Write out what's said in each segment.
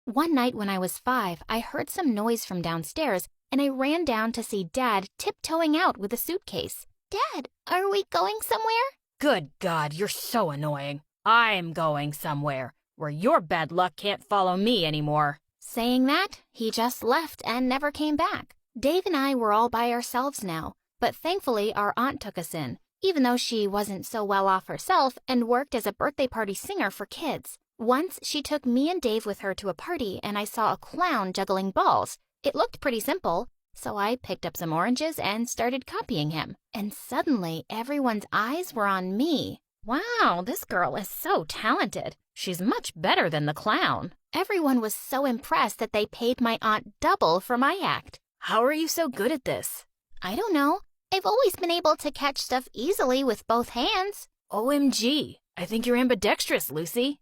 One night when I was 5, I heard some noise from downstairs, and I ran down to see Dad tiptoeing out with a suitcase. Dad, are we going somewhere? Good God, you're so annoying. I'm going somewhere where your bad luck can't follow me anymore. Saying that, he just left and never came back. Dave and I were all by ourselves now, but thankfully our aunt took us in, even though she wasn't so well off herself and worked as a birthday party singer for kids. Once she took me and Dave with her to a party and I saw a clown juggling balls. It looked pretty simple, so I picked up some oranges and started copying him. And suddenly everyone's eyes were on me. Wow, this girl is so talented. She's much better than the clown. Everyone was so impressed that they paid my aunt double for my act. How are you so good at this? I don't know. I've always been able to catch stuff easily with both hands. OMG, I think you're ambidextrous, Lucy.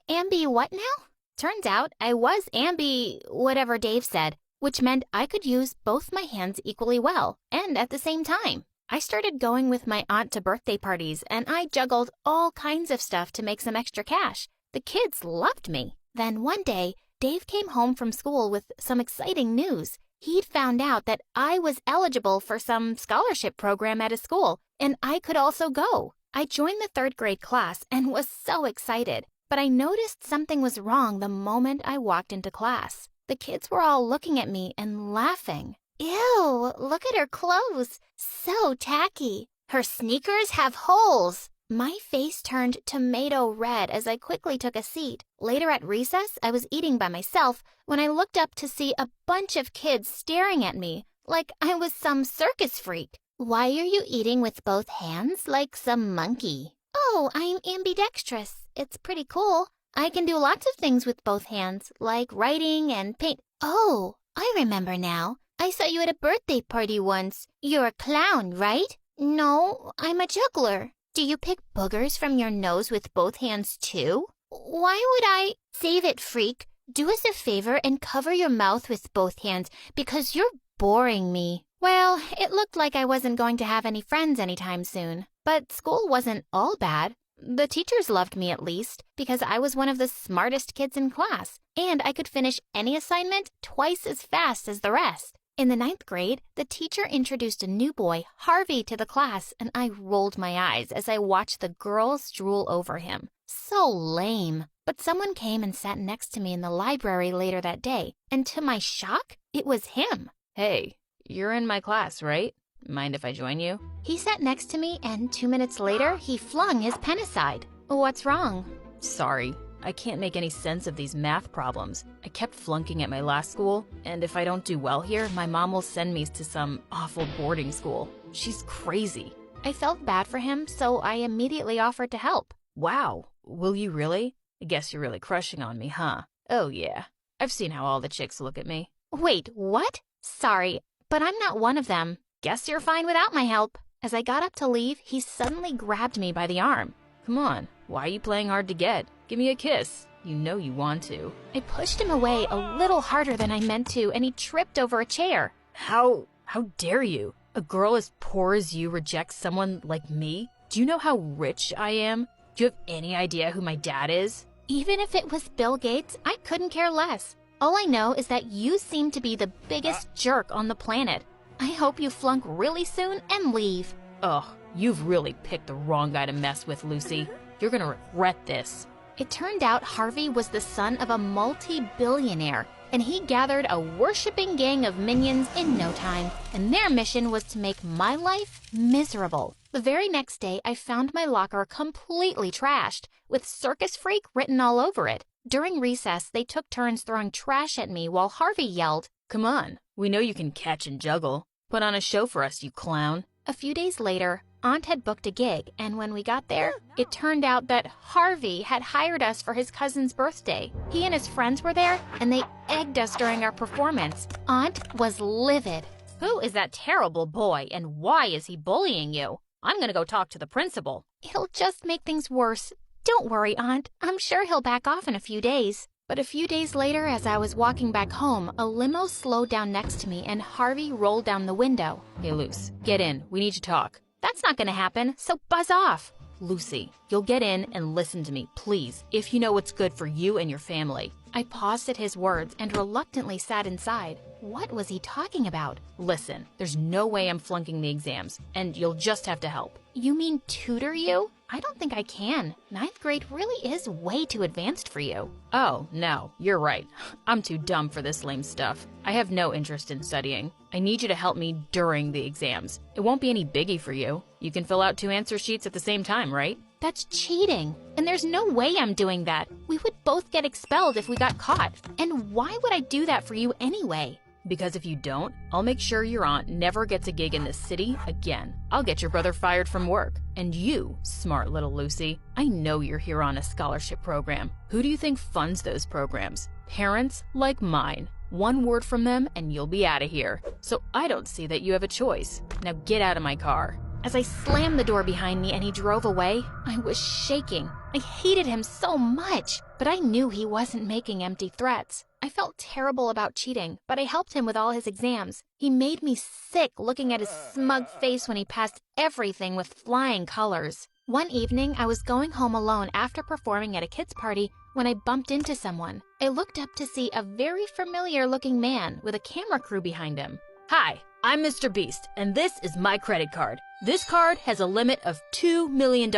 Ambi what now? Turns out I was ambi whatever Dave said, which meant I could use both my hands equally well and at the same time. I started going with my aunt to birthday parties and I juggled all kinds of stuff to make some extra cash. The kids loved me. Then one day, Dave came home from school with some exciting news. He'd found out that I was eligible for some scholarship program at his school, and I could also go. I joined the 3rd grade class and was so excited, but I noticed something was wrong the moment I walked into class. The kids were all looking at me and laughing. Ew, look at her clothes. So tacky. Her sneakers have holes. My face turned tomato red as I quickly took a seat. Later at recess, I was eating by myself when I looked up to see a bunch of kids staring at me like I was some circus freak. Why are you eating with both hands like some monkey? Oh, I'm ambidextrous. It's pretty cool. I can do lots of things with both hands, like writing and paint. Oh, I remember now. I saw you at a birthday party once. You're a clown, right? No, I'm a juggler. Do you pick boogers from your nose with both hands too? Why would I? Save it, freak. Do us a favor and cover your mouth with both hands because you're boring me. Well, it looked like I wasn't going to have any friends anytime soon. But school wasn't all bad. The teachers loved me at least because I was one of the smartest kids in class and I could finish any assignment twice as fast as the rest. In the 9th grade, the teacher introduced a new boy, Harvey, to the class, and I rolled my eyes as I watched the girls drool over him. So lame. But someone came and sat next to me in the library later that day, and to my shock, it was him. Hey, you're in my class, right? Mind if I join you? He sat next to me, and 2 minutes later, he flung his pen aside. What's wrong? Sorry. I can't make any sense of these math problems. I kept flunking at my last school, and if I don't do well here, my mom will send me to some awful boarding school. She's crazy. I felt bad for him, so I immediately offered to help. Wow, will you really? I guess you're really crushing on me, huh? Oh yeah, I've seen how all the chicks look at me. Wait, what? Sorry, but I'm not one of them. Guess you're fine without my help. As I got up to leave, he suddenly grabbed me by the arm. Come on, why are you playing hard to get? Give me a kiss. You know you want to. I pushed him away a little harder than I meant to, and he tripped over a chair. How dare you? A girl as poor as you rejects someone like me? Do you know how rich I am? Do you have any idea who my dad is? Even if it was Bill Gates, I couldn't care less. All I know is that you seem to be the biggest jerk on the planet. I hope you flunk really soon and leave. Ugh, you've really picked the wrong guy to mess with, Lucy. You're gonna regret this. It turned out Harvey was the son of a multi-billionaire, and he gathered a worshipping gang of minions in no time, and their mission was to make my life miserable. The very next day, I found my locker completely trashed, with Circus Freak written all over it. During recess, they took turns throwing trash at me while Harvey yelled, "Come on, we know you can catch and juggle. Put on a show for us, you clown." A few days later, Aunt had booked a gig, and when we got there, it turned out that Harvey had hired us for his cousin's birthday. He and his friends were there, and they egged us during our performance. Aunt was livid. Who is that terrible boy, and why is he bullying you? I'm gonna go talk to the principal. It'll just make things worse. Don't worry, Aunt. I'm sure he'll back off in a few days. But a few days later, as I was walking back home, a limo slowed down next to me, and Harvey rolled down the window. Hey, Luce, get in. We need to talk. That's not gonna happen, so buzz off. Lucy, you'll get in and listen to me, please, if you know what's good for you and your family. I paused at his words and reluctantly sat inside. What was he talking about? Listen, there's no way I'm flunking the exams, and you'll just have to help. You mean tutor you? I don't think I can. 9th grade really is way too advanced for you. Oh, no, you're right. I'm too dumb for this lame stuff. I have no interest in studying. I need you to help me during the exams. It won't be any biggie for you. You can fill out 2 answer sheets at the same time, right? That's cheating. And there's no way I'm doing that. We would both get expelled if we got caught. And why would I do that for you anyway? Because if you don't, I'll make sure your aunt never gets a gig in this city again. I'll get your brother fired from work. And you, smart little Lucy, I know you're here on a scholarship program. Who do you think funds those programs? Parents like mine. 1 word from them and you'll be out of here. So I don't see that you have a choice. Now get out of my car. As I slammed the door behind me and he drove away, I was shaking. I hated him so much, but I knew he wasn't making empty threats. I felt terrible about cheating, but I helped him with all his exams. He made me sick looking at his smug face when he passed everything with flying colors. One evening, I was going home alone after performing at a kids' party when I bumped into someone. I looked up to see a very familiar-looking man with a camera crew behind him. Hi, I'm Mr. Beast, and this is my credit card. This card has a limit of $2 million,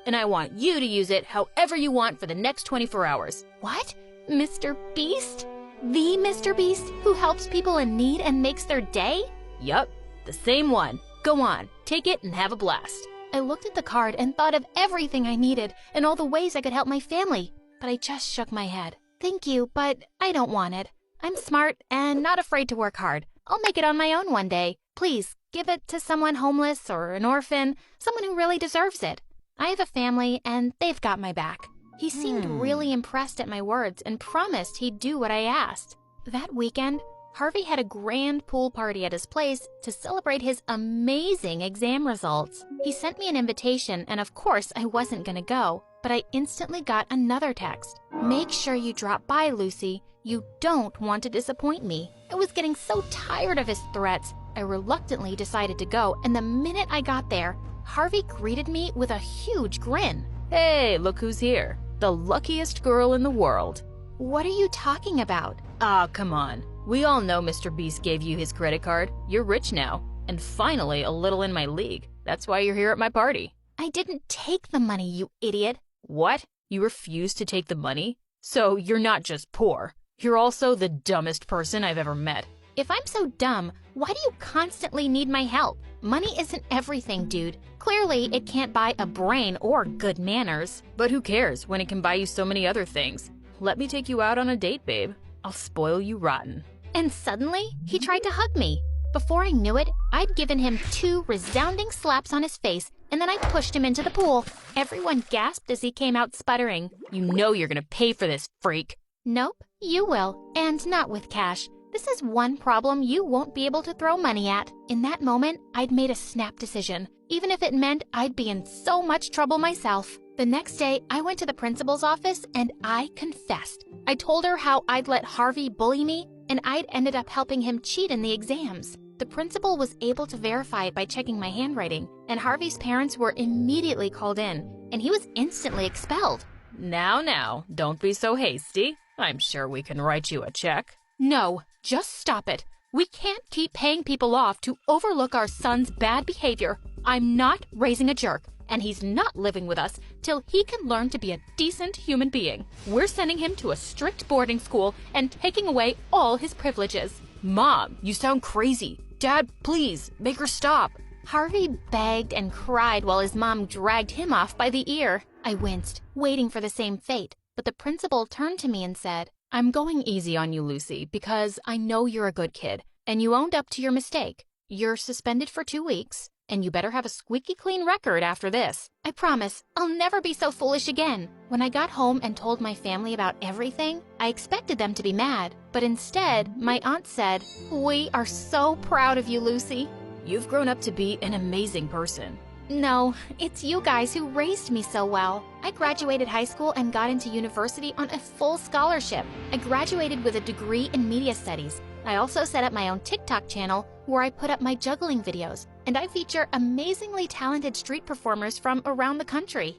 and I want you to use it however you want for the next 24 hours. What? Mr. Beast? The Mr. Beast who helps people in need and makes their day? Yup, the same one. Go on, take it and have a blast. I looked at the card and thought of everything I needed and all the ways I could help my family, but I just shook my head. Thank you, but I don't want it. I'm smart and not afraid to work hard. I'll make it on my own one day. Please, give it to someone homeless or an orphan, someone who really deserves it. I have a family and they've got my back. He seemed really impressed at my words and promised he'd do what I asked. That weekend, Harvey had a grand pool party at his place to celebrate his amazing exam results. He sent me an invitation and of course I wasn't gonna go, but I instantly got another text. Make sure you drop by, Lucy. You don't want to disappoint me. I was getting so tired of his threats. I reluctantly decided to go, and the minute I got there, Harvey greeted me with a huge grin. Hey, look who's here. The luckiest girl in the world. What are you talking about? Ah, come on. We all know Mr. Beast gave you his credit card. You're rich now. And finally, a little in my league. That's why you're here at my party. I didn't take the money, you idiot. What? You refused to take the money? So you're not just poor. You're also the dumbest person I've ever met. If I'm so dumb, why do you constantly need my help? Money isn't everything, dude. Clearly, it can't buy a brain or good manners. But who cares when it can buy you so many other things? Let me take you out on a date, babe. I'll spoil you rotten. And suddenly, he tried to hug me. Before I knew it, I'd given him 2 resounding slaps on his face, and then I pushed him into the pool. Everyone gasped as he came out sputtering. You know you're gonna pay for this, freak. Nope, you will, and not with cash. This is one problem you won't be able to throw money at. In that moment, I'd made a snap decision, even if it meant I'd be in so much trouble myself. The next day, I went to the principal's office and I confessed. I told her how I'd let Harvey bully me and I'd ended up helping him cheat in the exams. The principal was able to verify it by checking my handwriting, and Harvey's parents were immediately called in, and he was instantly expelled. Now, don't be so hasty. I'm sure we can write you a check. No, just stop it. We can't keep paying people off to overlook our son's bad behavior. I'm not raising a jerk, and he's not living with us till he can learn to be a decent human being. We're sending him to a strict boarding school and taking away all his privileges. Mom, you sound crazy. Dad, please, make her stop. Harvey begged and cried while his mom dragged him off by the ear. I winced, waiting for the same fate, but the principal turned to me and said, I'm going easy on you, Lucy, because I know you're a good kid, and you owned up to your mistake. You're suspended for 2 weeks, and you better have a squeaky clean record after this. I promise, I'll never be so foolish again. When I got home and told my family about everything, I expected them to be mad, but instead, my aunt said, "We are so proud of you, Lucy." You've grown up to be an amazing person. No, it's you guys who raised me so well. I graduated high school and got into university on a full scholarship. I graduated with a degree in media studies. I also set up my own TikTok channel where I put up my juggling videos, and I feature amazingly talented street performers from around the country.